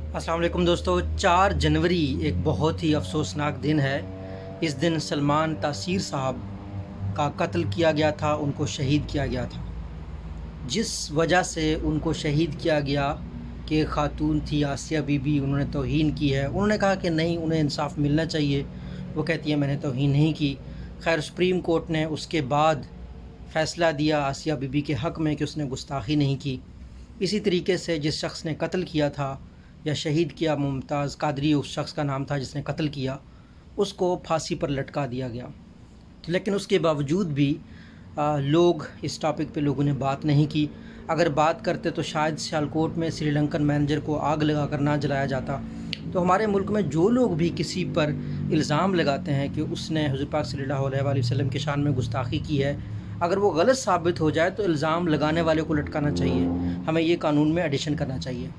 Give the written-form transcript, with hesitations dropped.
अस्सलाम वालेकुम दोस्तों। 4 जनवरी एक बहुत ही अफसोसनाक दिन है। इस दिन सलमान तासीर साहब का कत्ल किया गया था, उनको शहीद किया गया था। जिस वजह से उनको शहीद किया गया कि ख़ातून थी आसिया बीबी, उन्होंने तौहीन की है। उन्होंने कहा कि नहीं, उन्हें इंसाफ़ मिलना चाहिए। वो कहती है मैंने तौहीन नहीं की। खैर सुप्रीम कोर्ट ने उसके बाद फ़ैसला दिया आसिया बीबी के हक़ में कि उसने गुस्ताखी नहीं की। इसी तरीके से जिस शख्स ने कत्ल किया था या शहीद किया, मुमताज़ कादरी उस शख्स का नाम था जिसने कत्ल किया, उसको फांसी पर लटका दिया गया। लेकिन उसके बावजूद भी लोग इस टॉपिक पे लोगों ने बात नहीं की। अगर बात करते तो शायद सियालकोट में श्रीलंकन मैनेजर को आग लगाकर ना जलाया जाता। तो हमारे मुल्क में जो लोग भी किसी पर इल्ज़ाम लगाते हैं कि उसने हुज़ूर पाक सल्लल्लाहु अलैहि वसल्लम की शान में गुस्ताखी की है, अगर वो गलत साबित हो जाए तो इल्ज़ाम लगाने वाले को लटकाना चाहिए। हमें ये कानून में एडिशन करना चाहिए।